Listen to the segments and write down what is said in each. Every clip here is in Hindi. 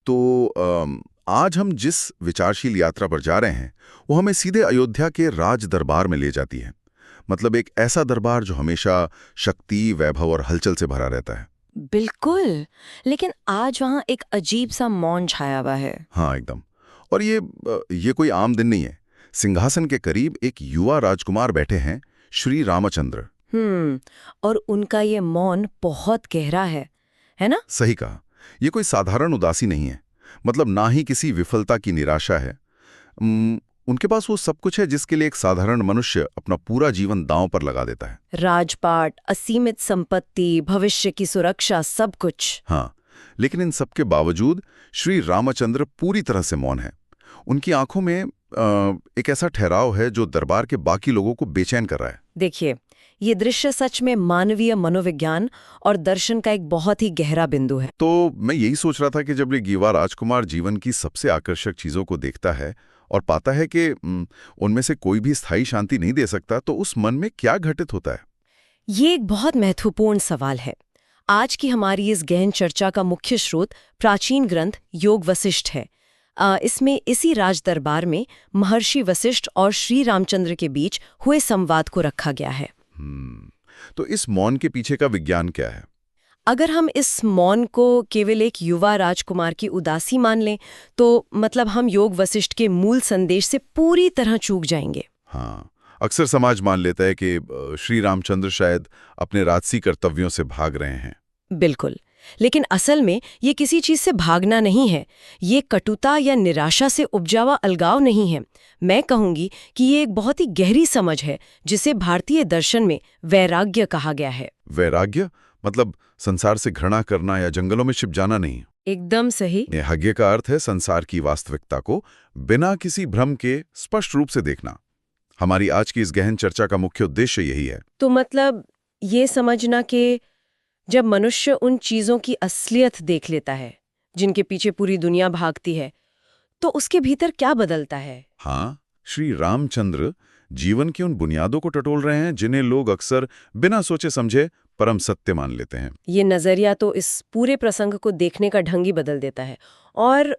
तो आज हम जिस विचारशील यात्रा पर जा रहे हैं वो हमें सीधे अयोध्या के राज दरबार में ले जाती है। मतलब एक ऐसा दरबार जो हमेशा शक्ति, वैभव और हलचल से भरा रहता है। बिल्कुल। लेकिन आज वहाँ एक अजीब सा मौन छाया हुआ है। हाँ, एकदम। और ये कोई आम दिन नहीं है। सिंहासन के करीब एक युवा राजकुमार बैठे हैं, श्री रामचंद्र। और उनका ये मौन बहुत गहरा है ना? सही कहा। ये कोई साधारण उदासी नहीं है। मतलब ना ही किसी विफलता की निराशा है। उनके पास वो सब कुछ है जिसके लिए एक साधारण मनुष्य अपना पूरा जीवन दांव पर लगा देता है। राजपाट, असीमित संपत्ति, भविष्य की सुरक्षा, सब कुछ। हाँ, लेकिन इन सबके बावजूद श्री रामचंद्र पूरी तरह से मौन है। उनकी आंखों में एक ऐसा ठहराव है जो दरबार के बाकी लोगों को बेचैन कर रहा है। देखिए, ये दृश्य सच में मानवीय मनोविज्ञान और दर्शन का एक बहुत ही गहरा बिंदु है। तो मैं यही सोच रहा था कि जब ये युवा राजकुमार जीवन की सबसे आकर्षक चीजों को देखता है और पाता है कि उनमें से कोई भी स्थायी शांति नहीं दे सकता, तो उस मन में क्या घटित होता है? ये एक बहुत महत्वपूर्ण सवाल है। आज की हमारी इस गहन चर्चा का मुख्य स्रोत प्राचीन ग्रंथ योग वशिष्ठ है। इसमें इसी राज दरबार में महर्षि वशिष्ठ और श्री रामचंद्र के बीच हुए संवाद को रखा गया है। तो इस मौन के पीछे का विज्ञान क्या है? अगर हम इस मौन को केवल एक युवा राजकुमार की उदासी मान लें तो मतलब हम योग वशिष्ठ के मूल संदेश से पूरी तरह चूक जाएंगे। हाँ, अक्सर समाज मान लेता है कि श्री रामचंद्र शायद अपने राजसी कर्तव्यों से भाग रहे हैं। बिल्कुल, लेकिन असल में ये किसी चीज से भागना नहीं है। ये कटुता या निराशा से उपजा हुआ अलगाव नहीं है। मैं कहूंगी कि ये एक बहुत ही गहरी समझ है जिसे भारतीय दर्शन में वैराग्य कहा गया है। वैराग्य मतलब संसार से घृणा करना या जंगलों में छिप जाना नहीं। एकदम सही। वैराग्य का अर्थ है संसार की वास्तविकता को बिना किसी भ्रम के स्पष्ट रूप से देखना। हमारी आज की इस गहन चर्चा का मुख्य उद्देश्य यही है। तो मतलब ये समझना कि जब मनुष्य उन चीजों की असलियत देख लेता है जिनके पीछे पूरी दुनिया भागती है, तो उसके भीतर क्या बदलता है? हाँ, श्री रामचंद्र जीवन की उन बुनियादों को टटोल रहे हैं जिन्हें लोग अक्सर बिना सोचे समझे परम सत्य मान लेते हैं। ये नजरिया तो इस पूरे प्रसंग को देखने का ढंग ही बदल देता है। और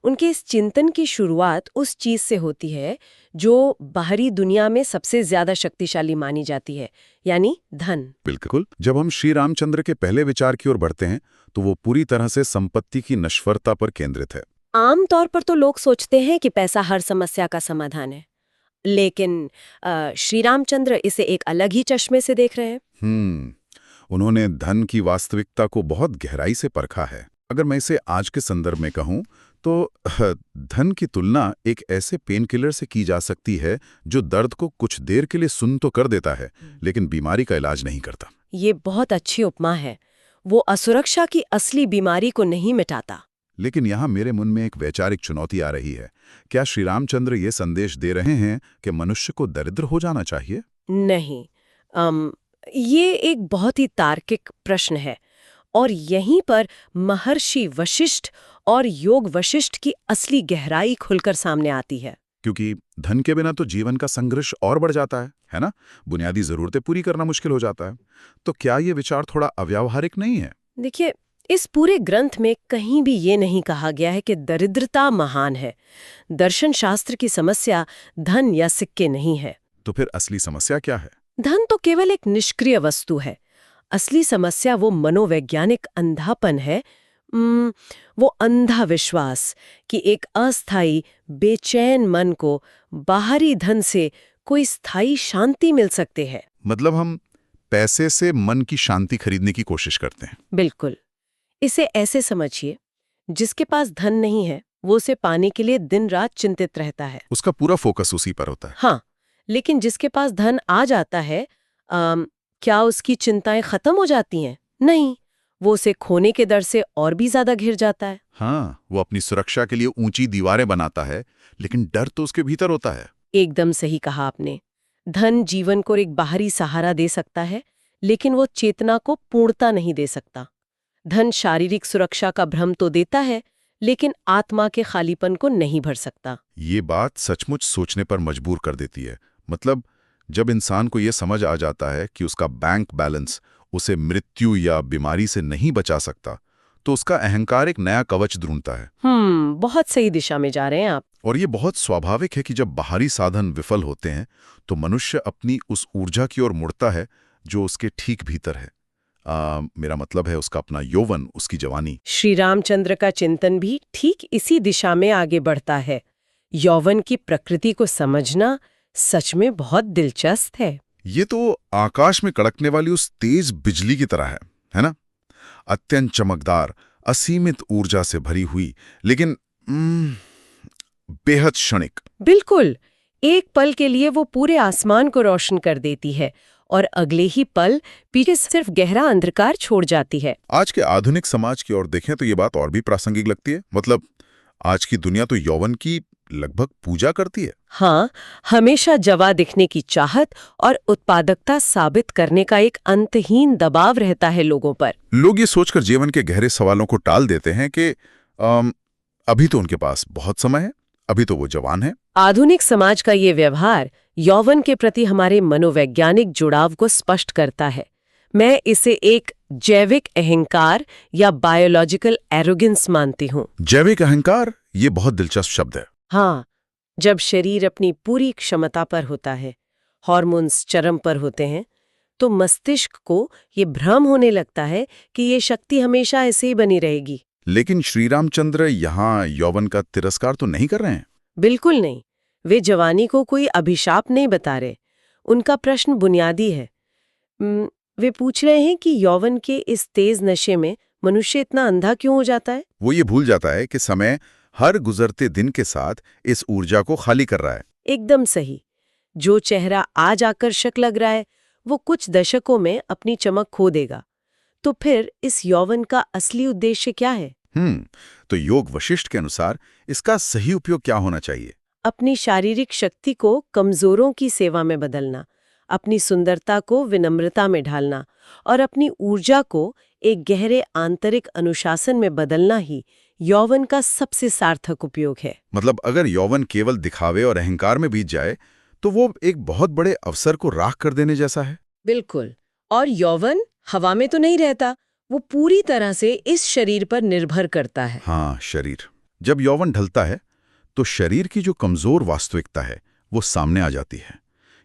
उनके इस चिंतन की शुरुआत उस चीज से होती है जो बाहरी दुनिया में सबसे ज्यादा शक्तिशाली मानी जाती है, यानी धन। बिल्कुल। जब हम श्री रामचंद्र के पहले विचार की ओर बढ़ते हैं तो वो पूरी तरह से संपत्ति की नश्वरता पर केंद्रित है। आमतौर पर तो लोग सोचते हैं कि पैसा हर समस्या का समाधान है, लेकिन श्री रामचंद्र इसे एक अलग ही चश्मे से देख रहे हैं। उन्होंने धन की वास्तविकता को बहुत गहराई से परखा है। अगर मैं इसे आज के संदर्भ में कहूं तो धन की तुलना एक ऐसे पेन किलर से की जा सकती है जो दर्द को कुछ देर के लिए सुन्न तो कर देता है, लेकिन बीमारी का इलाज नहीं करता। ये बहुत अच्छी उपमा है। वो असुरक्षा की असली बीमारी को नहीं मिटाता। लेकिन यहाँ मेरे मन में एक वैचारिक चुनौती आ रही है। क्या श्री रामचंद्र ये संदेश दे रहे हैं कि मनुष्य को दरिद्र हो जाना चाहिए? नहीं। ये एक बहुत ही तार्किक प्रश्न है और यहीं पर महर्षि वशिष्ठ और योग वशिष्ठ की असली गहराई खुलकर सामने आती है। क्योंकि धन के बिना तो जीवन का संघर्ष और बढ़ जाता है ना? बुनियादी जरूरतें पूरी करना मुश्किल हो जाता है। तो क्या ये विचार थोड़ा अव्यावहारिक नहीं है? देखिए, इस पूरे ग्रंथ में कहीं भी ये नहीं कहा गया है कि दरिद्रता महान है। दर्शन शास्त्र की समस्या धन या सिक्के नहीं है। तो फिर असली समस्या क्या है? धन तो केवल एक निष्क्रिय वस्तु है। असली समस्या वो मनोवैज्ञानिक अंधापन है, वो अंधा विश्वास कि एक अस्थायी बेचैन मन को बाहरी धन से कोई स्थायी शांति मिल सकते है। मतलब हम पैसे से मन की शांति खरीदने की कोशिश करते हैं। बिल्कुल। इसे ऐसे समझिए, जिसके पास धन नहीं है वो उसे पाने के लिए दिन रात चिंतित रहता है। उसका पूरा फोकस उसी पर होता है। हाँ, लेकिन जिसके पास धन आ जाता है, क्या उसकी चिंताएं खत्म हो जाती हैं? नहीं, वो उसे खोने के डर से और भी ज्यादा घिर जाता है। हाँ, वो अपनी सुरक्षा के लिए ऊंची दीवारें बनाता है, लेकिन डर तो उसके भीतर होता है। एकदम सही कहा आपने। धन जीवन को एक बाहरी सहारा दे सकता है, लेकिन वो चेतना को पूर्णता नहीं दे सकता। धन शारीरिक सुरक्षा का भ्रम तो देता है, लेकिन आत्मा के खालीपन को नहीं भर सकता। ये बात सचमुच सोचने पर मजबूर कर देती है। मतलब जब इंसान को यह समझ आ जाता है कि उसका बैंक बैलेंस उसे मृत्यु या बीमारी से नहीं बचा सकता, तो उसका अहंकार एक नया कवच ढूंढता है। बहुत सही दिशा में जा रहे हैं आप। और ये बहुत स्वाभाविक है कि जब बाहरी साधन विफल होते हैं तो मनुष्य अपनी उस ऊर्जा की ओर मुड़ता है जो उसके ठीक भीतर है। मेरा मतलब है उसका अपना यौवन, उसकी जवानी। श्री रामचंद्र का चिंतन भी ठीक इसी दिशा में आगे बढ़ता है। यौवन की प्रकृति को समझना सच में बहुत दिलचस्प है। ये तो आकाश में कड़कने वाली उस तेज बिजली की तरह है ना? अत्यंत चमकदार, असीमित ऊर्जा से भरी हुई, लेकिन बेहद क्षणिक। बिल्कुल, एक पल के लिए वो पूरे आसमान को रोशन कर देती है और अगले ही पल पीछे सिर्फ गहरा अंधकार छोड़ जाती है। आज के आधुनिक समाज की ओर देखें तो ये बात और भी प्रासंगिक लगती है। मतलब आज की दुनिया तो यौवन की लगभग पूजा करती है। हाँ, हमेशा जवा दिखने की चाहत और उत्पादकता साबित करने का एक अंतहीन दबाव रहता है लोगों पर। लोग ये सोचकर जीवन के गहरे सवालों को टाल देते हैं कि अभी तो उनके पास बहुत समय है, अभी तो वो जवान है। आधुनिक समाज का ये व्यवहार यौवन के प्रति हमारे मनोवैज्ञानिक जुड़ाव को स्पष्ट करता है। मैं इसे एक जैविक अहंकार या बायोलॉजिकल एरोगेंस मानती हूँ। जैविक अहंकार, ये बहुत दिलचस्प शब्द है। हाँ, जब शरीर अपनी पूरी क्षमता पर होता है, हार्मोन्स चरम पर होते हैं, तो मस्तिष्क को ये भ्रम होने लगता है कि ये शक्ति हमेशा ऐसे ही बनी रहेगी। लेकिन श्री रामचंद्र यहाँ यौवन का तिरस्कार तो नहीं कर रहे हैं। बिल्कुल नहीं। वे जवानी को कोई अभिशाप नहीं बता रहे। उनका प्रश्न बुनियादी है। वे पूछ रहे हैं कि यौवन के इस तेज नशे में मनुष्य इतना अंधा क्यों हो जाता है। वो ये भूल जाता है कि समय हर गुजरते दिन के साथ इस ऊर्जा को खाली कर रहा है। एकदम सही। जो चेहरा आज आकर्षक लग रहा है वो कुछ दशकों में अपनी चमक खो देगा। तो फिर इस यौवन का असली उद्देश्य क्या है? तो योग वशिष्ठ के अनुसार इसका सही उपयोग क्या होना चाहिए? अपनी शारीरिक शक्ति को कमजोरों की सेवा में बदलना, अपनी सुंदरता को विनम्रता में ढालना और अपनी ऊर्जा को एक गहरे आंतरिक अनुशासन में बदलना ही यौवन का सबसे सार्थक उपयोग है। मतलब अगर यौवन केवल दिखावे और अहंकार में बीत जाए तो वो एक बहुत बड़े अवसर को राख कर देने जैसा है। बिल्कुल। और यौवन हवा में तो नहीं रहता, वो पूरी तरह से इस शरीर पर निर्भर करता है। हाँ, शरीर। जब यौवन ढलता है तो शरीर की जो कमजोर वास्तविकता है वो सामने आ जाती है।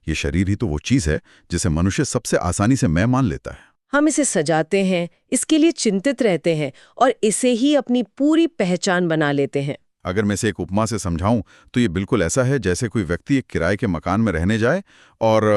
ये शरीर ही तो वो चीज है जिसे मनुष्य सबसे आसानी से मैं मान लेता है। हम इसे सजाते हैं, इसके लिए चिंतित रहते हैं और इसे ही अपनी पूरी पहचान बना लेते हैं। अगर मैं इसे एक उपमा से समझाऊं तो ये बिल्कुल ऐसा है जैसे कोई व्यक्ति एक किराए के मकान में रहने जाए और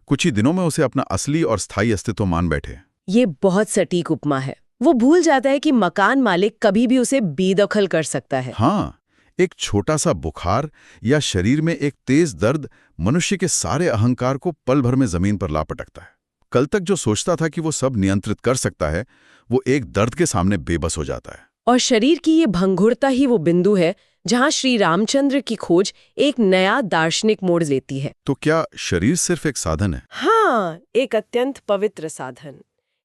कुछ ही दिनों में उसे अपना असली और स्थायी अस्तित्व मान बैठे। ये बहुत सटीक उपमा है। वो भूल जाता है कि मकान मालिक कभी भी उसे बेदखल कर सकता है। हाँ, एक छोटा सा बुखार या शरीर में एक तेज दर्द मनुष्य के सारे अहंकार को पल भर में जमीन पर ला पटकता है। कल तक जो सोचता था कि वो सब नियंत्रित कर सकता है, वो एक दर्द के सामने बेबस हो जाता है। और शरीर की ये भंगुरता ही वो बिंदु है जहां श्री रामचंद्र की खोज एक नया दार्शनिक मोड़ लेती है। तो क्या शरीर सिर्फ एक साधन है? हाँ, एक अत्यंत पवित्र साधन।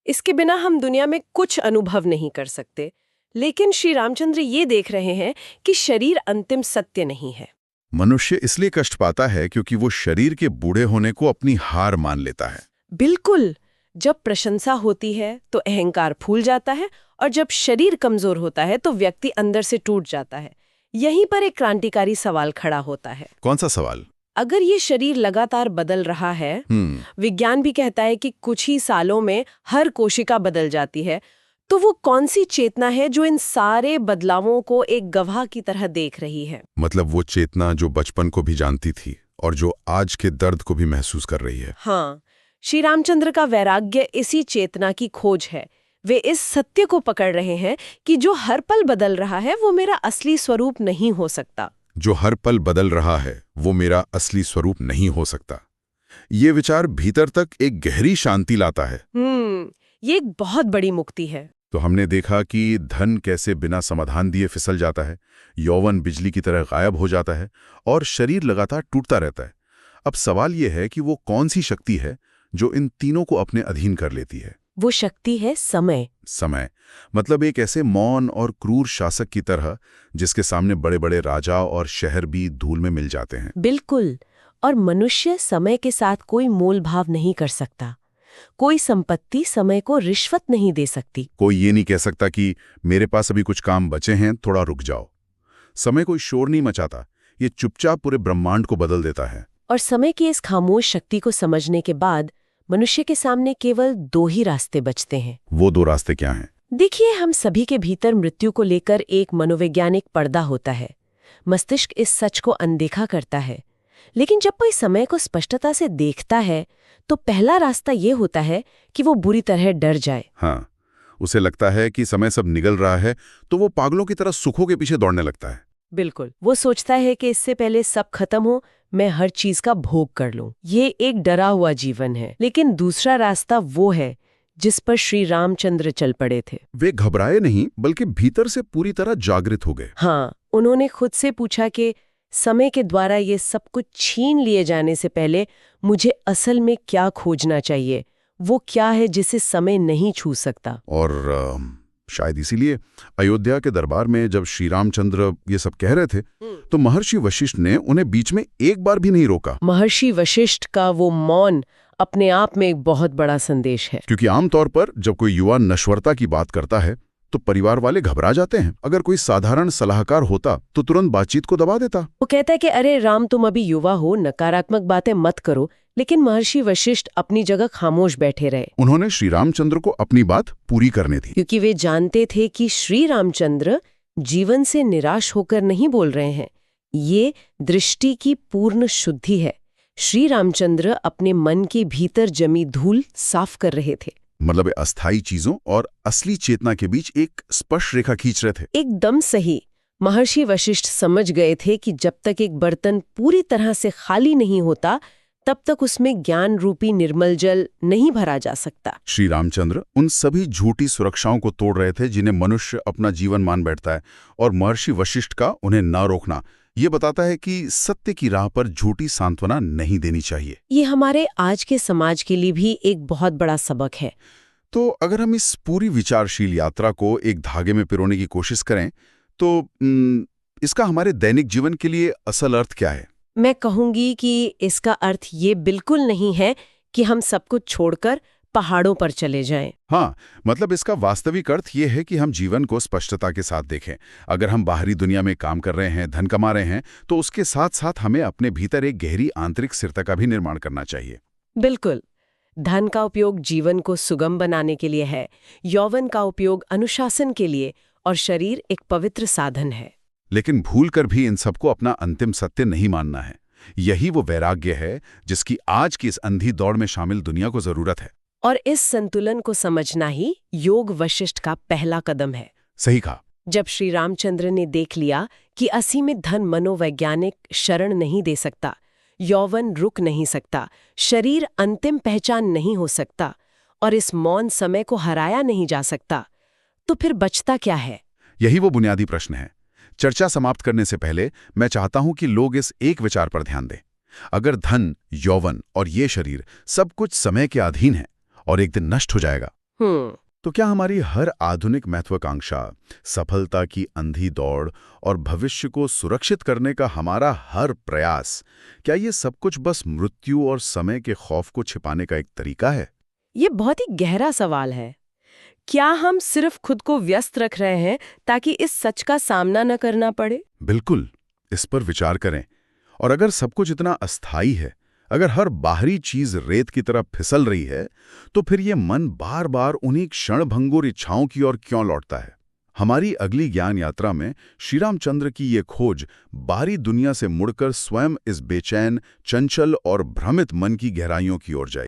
इसके बिना हम दुनिया में कुछ अनुभव नहीं कर सकते। लेकिन श्री रामचंद्र ये देख रहे हैं कि शरीर अंतिम सत्य नहीं है। मनुष्य इसलिए कष्ट पाता है क्योंकि वो शरीर के बूढ़े होने को अपनी हार मान लेता है। बिल्कुल। जब प्रशंसा होती है तो अहंकार फूल जाता है और जब शरीर कमजोर होता है तो व्यक्ति अंदर से टूट जाता है। यहीं पर एक क्रांतिकारी सवाल खड़ा होता है। कौन सा सवाल? अगर ये शरीर लगातार बदल रहा है, विज्ञान भी कहता है कि कुछ ही सालों में हर कोशिका बदल जाती है, तो वो कौन सी चेतना है जो इन सारे बदलावों को एक गवाह की तरह देख रही है? मतलब वो चेतना जो बचपन को भी जानती थी और जो आज के दर्द को भी महसूस कर रही है। हाँ, श्री रामचंद्र का वैराग्य इसी चेतना की खोज है। वे इस सत्य को पकड़ रहे हैं कि जो हर पल बदल रहा है वो मेरा असली स्वरूप नहीं हो सकता। जो हर पल बदल रहा है वो मेरा असली स्वरूप नहीं हो सकता। ये विचार भीतर तक एक गहरी शांति लाता है। ये एक बहुत बड़ी मुक्ति है। तो हमने देखा कि धन कैसे बिना समाधान दिए फिसल जाता है, यौवन बिजली की तरह गायब हो जाता है और शरीर लगातार टूटता रहता है। अब सवाल यह है कि वो कौन सी शक्ति है जो इन तीनों को अपने अधीन कर लेती है? वो शक्ति है समय। समय मतलब एक ऐसे मौन और क्रूर शासक की तरह जिसके सामने बड़े बड़े राजा और शहर भी धूल में मिल जाते हैं। बिल्कुल। और मनुष्य समय के साथ कोई मोल भाव नहीं कर सकता। कोई संपत्ति समय को रिश्वत नहीं दे सकती। कोई ये नहीं कह सकता कि मेरे पास अभी कुछ काम बचे हैं, थोड़ा रुक जाओ। समय कोई शोर नहीं मचाता, ये चुपचाप पूरे ब्रह्मांड को बदल देता है। और समय की इस खामोश शक्ति को समझने के बाद मनुष्य के सामने केवल 2 ही रास्ते बचते हैं। वो 2 रास्ते क्या हैं? देखिए, हम सभी के भीतर मृत्यु को लेकर एक मनोवैज्ञानिक पर्दा होता है। मस्तिष्क इस सच को अनदेखा करता है। लेकिन जब कोई समय को स्पष्टता से देखता है तो पहला रास्ता ये होता है कि वो बुरी तरह डर जाए। हाँ, उसे लगता है कि समय सब निगल रहा है, तो वो पागलों की तरह सुखों के पीछे दौड़ने लगता है। बिल्कुल, वो सोचता है कि इससे पहले सब खत्म हो, मैं हर चीज का भोग कर लूं। ये एक डरा हुआ जीवन है। लेकिन दूसरा रास्ता वो है जिस पर श्री रामचंद्र चल पड़े थे। वे घबराए नहीं, बल्कि भीतर से पूरी तरह जागृत हो गए। हाँ, उन्होंने खुद से पूछा कि समय के द्वारा ये सब कुछ छीन लिए जाने से पहले मुझे असल में क्या खोजना चाहिए, वो क्या है जिसे समय नहीं छू सकता। और शायद इसीलिए अयोध्या के दरबार में जब श्री रामचंद्र ये सब कह रहे थे, तो महर्षि वशिष्ठ ने उन्हें बीच में एक बार भी नहीं रोका। महर्षि वशिष्ठ का वो मौन अपने आप में एक बहुत बड़ा संदेश है। क्योंकि आमतौर पर जब कोई युवा नश्वरता की बात करता है तो परिवार वाले घबरा जाते हैं। अगर कोई साधारण सलाहकार होता तो तुरंत बातचीत को दबा देता। वो कहता है कि अरे राम, तुम अभी युवा हो, नकारात्मक बातें मत करो। लेकिन महर्षि वशिष्ठ अपनी जगह खामोश बैठे रहे। उन्होंने श्री रामचंद्र को अपनी बात पूरी करनी थी। क्योंकि वे जानते थे कि श्री रामचंद्र जीवन से निराश होकर नहीं बोल रहे हैं। ये दृष्टि की पूर्ण शुद्धि है। श्री रामचंद्र अपने मन के भीतर जमी धूल साफ कर रहे थे। मतलब अस्थायी चीजों और असली चेतना के बीच एक स्पष्ट रेखा खींच रहे थे। एकदम सही। महर्षि वशिष्ठ समझ गए थे कि जब तक एक बर्तन पूरी तरह से खाली नहीं होता, तब तक उसमें ज्ञान रूपी निर्मल जल नहीं भरा जा सकता। श्री रामचंद्र उन सभी झूठी सुरक्षाओं को तोड़ रहे थे जिन्हें मनुष्य अपना जीवन मान बैठता है, और महर्षि वशिष्ठ का उन्हें ना रोकना ये बताता है कि सत्य की राह पर झूठी सांत्वना नहीं देनी चाहिए। ये हमारे आज के समाज के लिए भी एक बहुत बड़ा सबक है। तो अगर हम इस पूरी विचारशील यात्रा को एक धागे में पिरोने की कोशिश करें तो इसका हमारे दैनिक जीवन के लिए असल अर्थ क्या है? मैं कहूंगी कि इसका अर्थ ये बिल्कुल नहीं है कि हम सब कुछ छोड़कर पहाड़ों पर चले जाएं। हाँ, मतलब इसका वास्तविक अर्थ ये है कि हम जीवन को स्पष्टता के साथ देखें। अगर हम बाहरी दुनिया में काम कर रहे हैं, धन कमा रहे हैं, तो उसके साथ साथ हमें अपने भीतर एक गहरी आंतरिक स्थिरता का भी निर्माण करना चाहिए। बिल्कुल। धन का उपयोग जीवन को सुगम बनाने के लिए है, यौवन का उपयोग अनुशासन के लिए, और शरीर एक पवित्र साधन है। लेकिन भूलकर भी इन सबको अपना अंतिम सत्य नहीं मानना है। यही वो वैराग्य है जिसकी आज की इस अंधी दौड़ में शामिल दुनिया को जरूरत है। और इस संतुलन को समझना ही योग वशिष्ठ का पहला कदम है। सही कहा। जब श्री रामचंद्र ने देख लिया कि असीमित धन मनोवैज्ञानिक शरण नहीं दे सकता, यौवन रुक नहीं सकता, शरीर अंतिम पहचान नहीं हो सकता, और इस मौन समय को हराया नहीं जा सकता, तो फिर बचता क्या है? यही वो बुनियादी प्रश्न है। चर्चा समाप्त करने से पहले मैं चाहता हूं कि लोग इस एक विचार पर ध्यान दें। अगर धन, यौवन और ये शरीर सब कुछ समय के अधीन है और एक दिन नष्ट हो जाएगा, तो क्या हमारी हर आधुनिक महत्वाकांक्षा, सफलता की अंधी दौड़ और भविष्य को सुरक्षित करने का हमारा हर प्रयास, क्या ये सब कुछ बस मृत्यु और समय के खौफ को छिपाने का एक तरीका है? ये बहुत ही गहरा सवाल है। क्या हम सिर्फ खुद को व्यस्त रख रहे हैं ताकि इस सच का सामना न करना पड़े? बिल्कुल, इस पर विचार करें। और अगर सब कुछ इतना अस्थायी है, अगर हर बाहरी चीज रेत की तरह फिसल रही है, तो फिर ये मन बार बार उन्हीं क्षणभंगुर इच्छाओं की ओर क्यों लौटता है? हमारी अगली ज्ञान यात्रा में श्री रामचंद्र की ये खोज बाहरी दुनिया से मुड़कर स्वयं इस बेचैन, चंचल और भ्रमित मन की गहराइयों की ओर जाएगी।